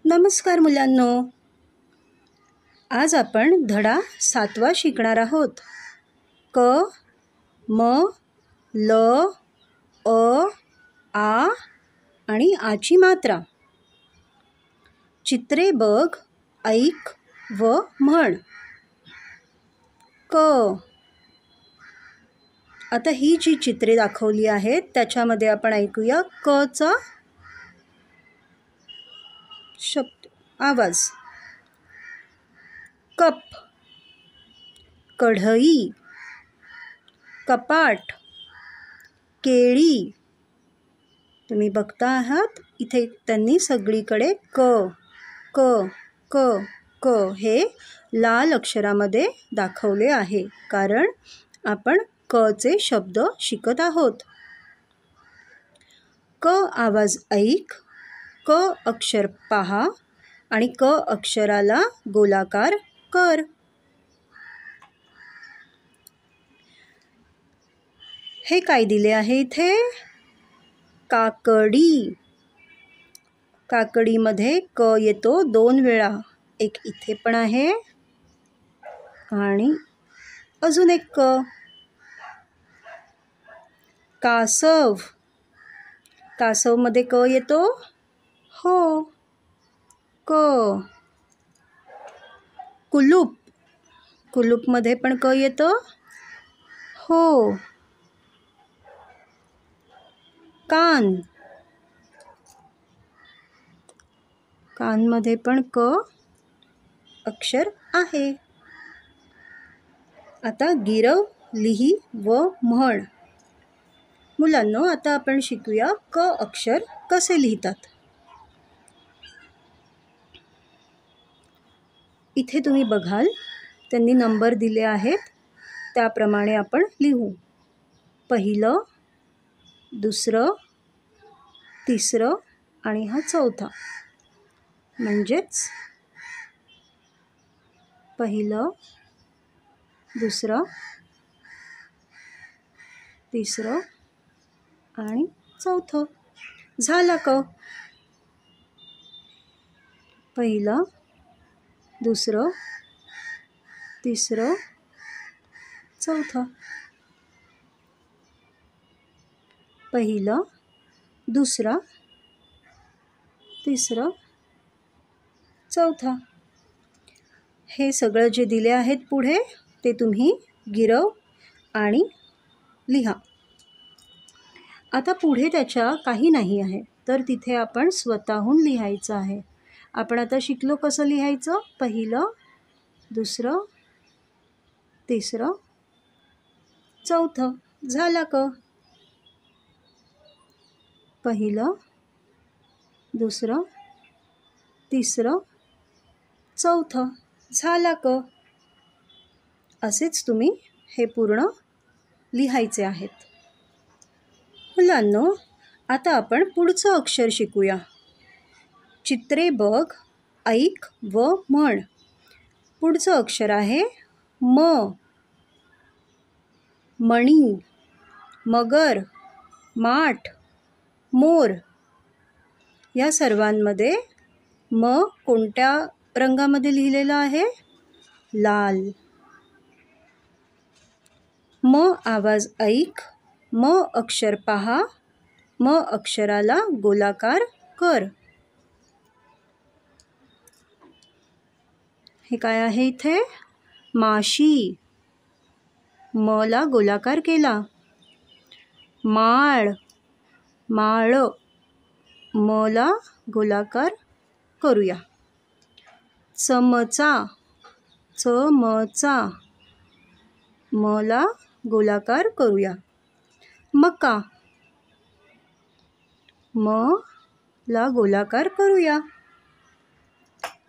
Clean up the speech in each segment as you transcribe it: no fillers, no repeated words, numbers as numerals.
नमस्कार मुलांनो, आज आपण धडा 7वा शिकणार आहोत. क, म, ल, अ, आ आणि आची मात्रा. चित्रे बघ, ऐक व म्हण. क. आता ही जी चित्रे दाखवली आहेत त्याच्यामध्ये आपण ऐकूया क चा शब्द आवाज. कप, कढई, कपाट, केळी. तुम्ही बघता आहात इथे त्यांनी सगळीकडे क क क क हे लाल अक्षरामध्ये दाखवले आहे, कारण आपण क चे शब्द शिकत आहोत. क आवाज ऐक, क अक्षर पहा आणि क अक्षराला गोलाकार कर. हे काय दिले आहे इथे? काकडी. काकडीमध्ये क येतो 2 वेळा. एक इथे पण आहे आणि अजून एक क. कासव. कासवमध्ये क येतो? हो, क. कुलूप. कुलूपमध्ये पण क येतो? हो. कान. कानमध्ये पण क अक्षर आहे. आता गिरव, लिही व म्हण. मुलांनो, आता आपण शिकूया क अक्षर कसे लिहितात. इथे तुम्ही बघाल त्यांनी नंबर दिले आहेत, त्याप्रमाणे आपण लिहू. पहिलं, दुसरं, तिसरं आणि हा चौथा. म्हणजेच पहिलं, दुसरं, तिसरं आणि चौथं. झाला क. पहिलं, दुसरं, तिसरं, चौथं. पहिलं, दुसरा, तिसरं, चौथा. हे सगळं जे दिले आहेत पुढे ते तुम्ही गिरव आणि लिहा. आता पुढे त्याच्या काही नाही आहे, तर तिथे आपण स्वतःहून लिहायचं आहे. आपण आता शिकलो कसं लिहायचं. पहिलं, दुसरं, तिसरं, चौथं. झाला क. पहिलं, दुसरं, तिसरं, चौथं. झाला क. असेच तुम्ही हे पूर्ण लिहायचे आहेत. मुलांनो, आता आपण पुढचं अक्षर शिकूया. चित्रे बघ, ऐक व म्हण. पुढचं अक्षर आहे म. मणी, मगर, माठ, मोर. या सर्वांमध्ये म कोणत्या रंगामध्ये लिहिलेला आहे? लाल. म आवाज ऐक, म अक्षर पहा, म अक्षराला गोलाकार कर. हे काय आहे इथे? माशी. म ला गोलाकार केला. माळ. माळ. म ला गोलाकार करूया. चमचा. चमचा. म ला गोलाकार करूया. मका. म ला गोलाकार करूया.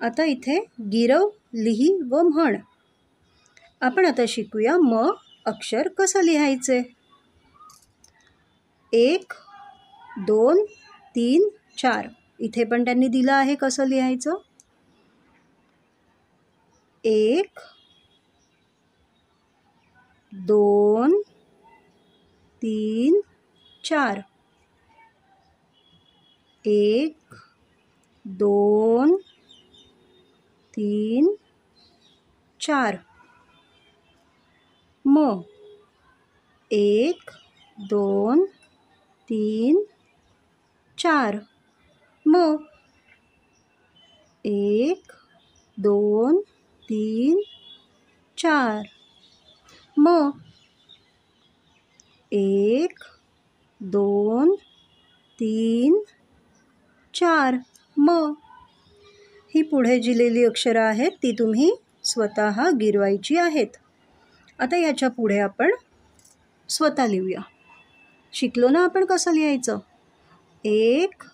आता इथे गिरव, लिही व म्हण. आपण आता शिकूया म अक्षर कसं लिहायचे. 1, 2, 3, 4. इथे पण त्यांनी दिलं आहे कसं लिहायचं. 1, 2, 3, 4. 1, 2, 3 4 म 1 2 3 4 म 1 2 3 4 म 1 2 3 4 म. ही पुढे लिहिलेली अक्षरं आहेत ती तुम्ही स्वतः गिरवायची आहेत. आता याच्या पुढे आपण स्वतः लिहूया. शिकलो ना आपण कसं लिहायचं. 1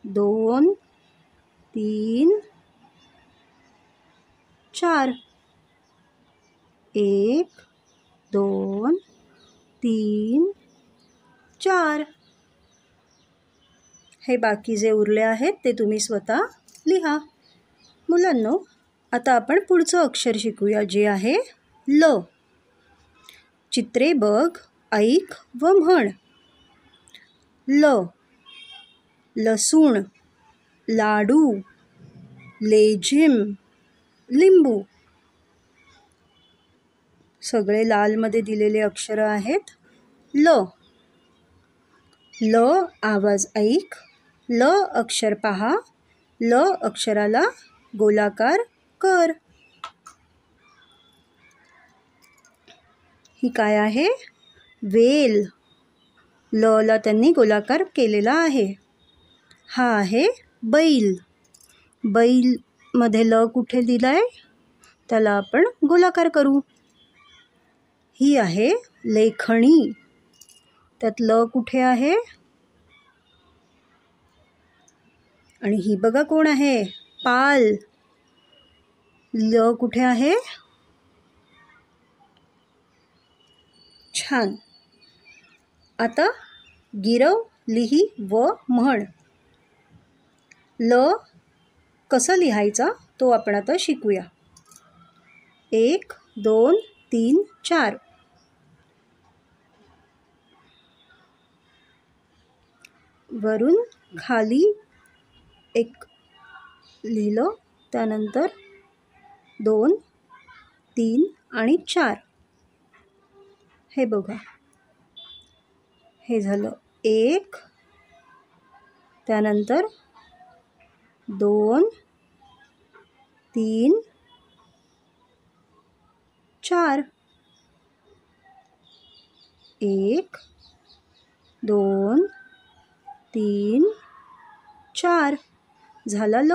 2 3 4 1 2 3 4. हे बाकी जे उरले आहेत ते तुम्ही स्वतः लिहा. मुलांनो, आता आपण पुढचं अक्षर शिकूया जे आहे ल. चित्रे बघ, ऐक व म्हण. ल. लसूण, लाडू, लेझिम, लिंबू. सगळे लालमध्ये दिलेले अक्षर आहेत. ल. ल आवाज ऐक. ल अक्षर पहा. ल अक्षराला गोलाकार कर. ही काय आहे. वेल. ल ला त्यांनी गोलाकार केलेला आहे. हा आहे बैल. बैल मध्ये ल कुठे दिलाय त्याला आपण गोलाकार करू. ही आहे लेखणी. त्यात ल कुठे आहे. आणि ही बघा कोण आहे. पाल. ल कुठे आहे. छान. आता गिरव, लिही व म्हण. ल कसं लिहायचा तो आपण आता शिकूया. 1 2 3 4. वरून खाली एक लिहिलं, त्यानंतर 2 3 आणि 4. हे बघा, हे झालं 1, त्यानंतर 2 3 4. 1 2 3 4 झाला ल.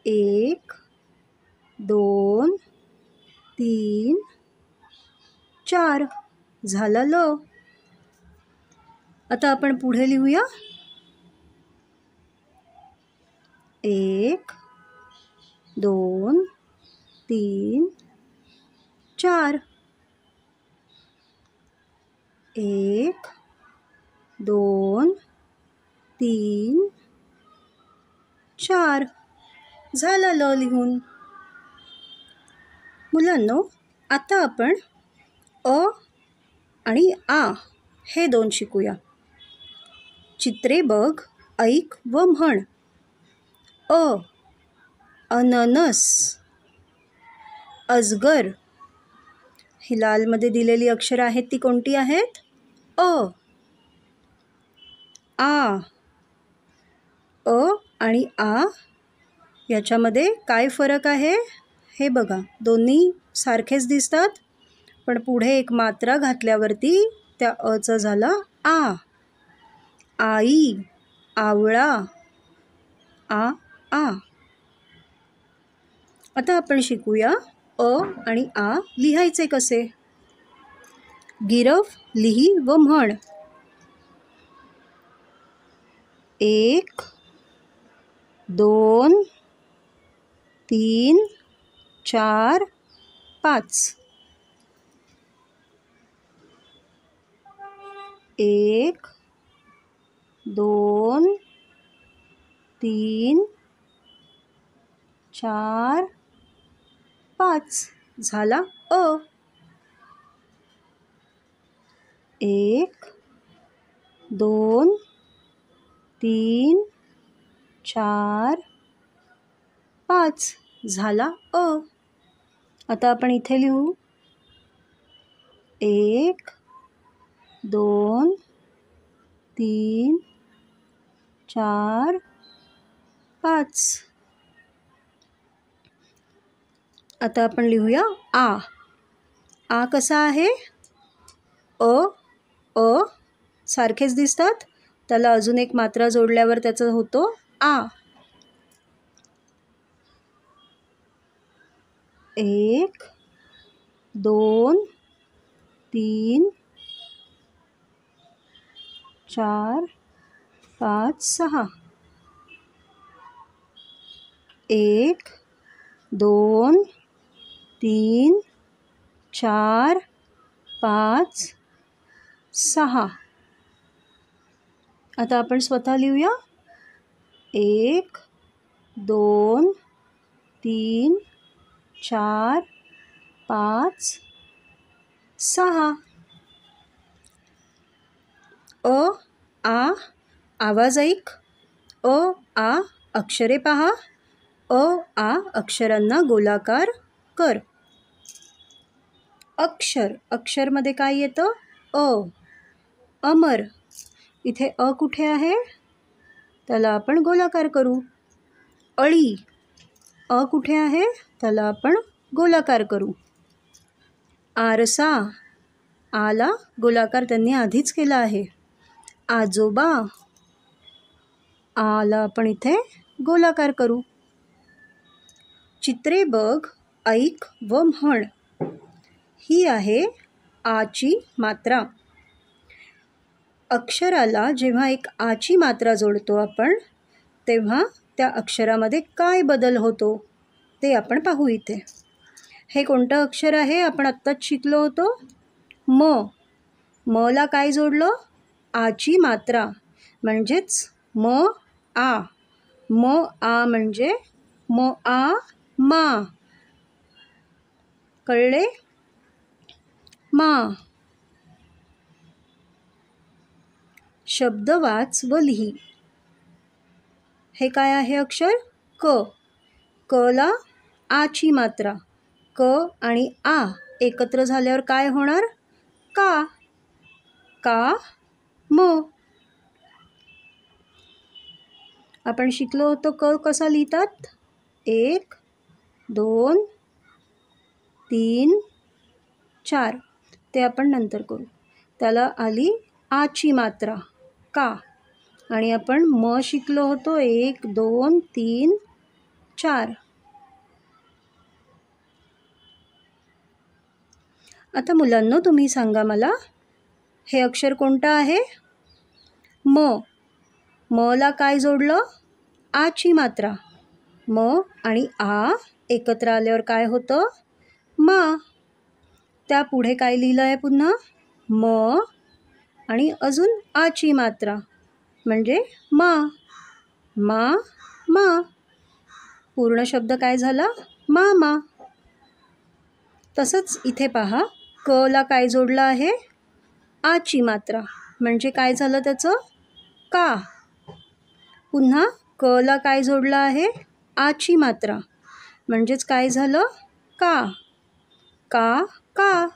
1 2 3 4 झाला ल. आता आपण पुढे लिहूया. 1 2 3 4. 1 2 3 4 झालं ल लिहून. मुलांनो, आता आपण अ आणि आ हे 2 शिकूया. चित्रे बघ, ऐक व म्हण. अ. अननस. अजगर. ही लालमध्ये दिलेली अक्षरं आहेत ती कोणती आहेत. अ. आ. अ आणि आ याच्यामध्ये काय फरक आहे हे बघा. दोन्ही सारखेच दिसतात, पण पुढे एक मात्रा घातल्यावरती त्या अचं झालं आ. आई. आवळा. आ आ. आता आपण शिकूया अ आणि आ लिहायचे कसे. गिरव, लिही व म्हण. 1 2 3 4 5. 1 2 3 4 5 झाला अ. 1 2 3 4 5 झाला अ. आता आपण इथे लिहू 1 2 3 4 5. आता आपण लिहूया आ. आ कसा आहे? अ अ सारखेच दिसतात, त्याला अजून एक मात्रा जोडल्यावर त्याचा होतो आ. 1 2 3 4 5 6. 1 2 3 4 5 6. आता आपण स्वतः लिहूया 1 2 3 4 5 6. अ आ आवाज ऐक. अ आ अक्षरे पहा. अ आ अक्षरांना गोलाकार कर. अक्षर अक्षरमध्ये काय येतं? अ. अमर. इथे अ कुठे आहे? त्याला आपण गोलाकार करू. अळी. अ कुठे आहे? त्याला आपण गोलाकार करू. आरसा. आला गोलाकार त्यांनी आधीच केला आहे. आजोबा. आला आपण इथे गोलाकार करू. चित्रे बघ, ऐक व म्हण. ही आहे आची मात्रा. अक्षराला जेव्हा एक आची मात्रा जोडतो आपण, तेव्हा त्या अक्षरामध्ये काय बदल होतो ते आपण पाहू इथे. हे कोणतं अक्षर आहे? आपण आत्ताच शिकलो होतो म. म ला काय जोडलं? आची मात्रा, म्हणजेच म आ. म आ म्हणजे म आ मा. कळले? मा. शब्द वाच व लिही. हे काय आहे अक्षर? क. क ला आची मात्रा. क आणि आ एकत्र झाल्यावर काय होणार? का. का म. आपण शिकलो होतो क कसा लिहितात? 1 2 3 4. ते आपण नंतर करू. त्याला आली आची मात्रा का. आणि आपण म शिकलो होतो 1 2 3 4. आता मुलांनो, तुम्ही सांगा मला, हे अक्षर कोणतं आहे? म. म ला काय जोडलं? आची मात्रा. म आणि आ एकत्र आल्यावर काय होतं? मा. त्यापुढे काय लिहिलं आहे पुन्हा? म आणि अजून आची मात्रा म्हणजे मा. मा मा. पूर्ण शब्द काय झाला? मामा. तसंच इथे पहा, क ला काय जोडलं आहे? आची मात्रा, म्हणजे काय झालं त्याचं? का. पुन्हा क ला काय जोडलं आहे? आची मात्रा, म्हणजेच काय झालं? का. का का.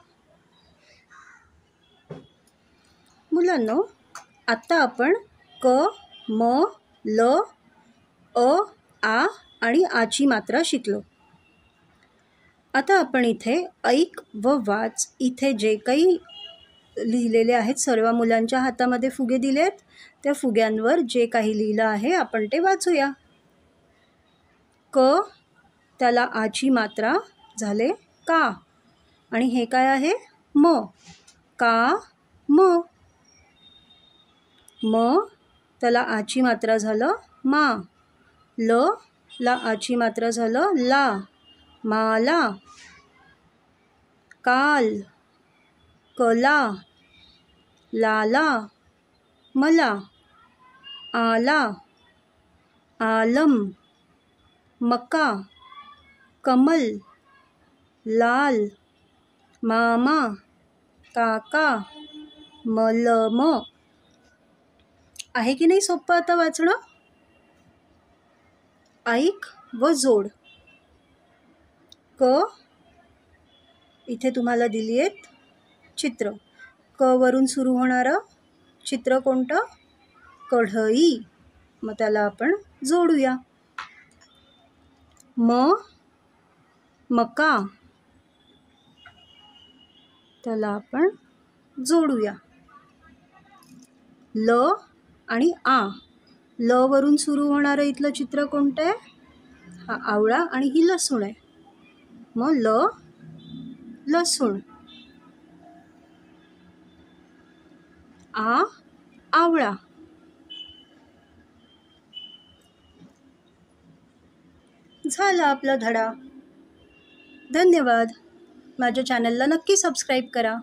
मुलांनो, आत्ता आपण क म ल अ आ आणि आची मात्रा शिकलो. आता आपण इथे ऐक व वाच. इथे जे काही लिहिलेले आहेत, सर्व मुलांच्या हातामध्ये फुगे दिलेत. त्या फुग्यांवर जे काही लिहिलं आहे आपण ते वाचूया. क त्याला आची मात्रा झाले का. आणि हे काय आहे? म. का म. म त्याला आची मात्रा झालं मा. ल ला आची मात्रा झालं ला. माला. काल. कला. लाला. मला. आला. आलम. मका. कमल. लाल. मामा. काका. मलम. आहे की नाही सोपं आता वाचणं? ऐक व जोड. क इथे तुम्हाला दिली आहेत चित्र. क वरून सुरू होणारं चित्र कोणतं? कढई. मग त्याला आपण जोडूया. मका, त्याला आपण जोडूया. ल आणि आ. ल वरून सुरू होणारं इथलं चित्र कोणतं आहे? हा आवळा आणि ही लसूण आहे. मग लसूण. आवळा. झाला आपला धडा. धन्यवाद. माझ्या चॅनलला नक्की सबस्क्राईब करा.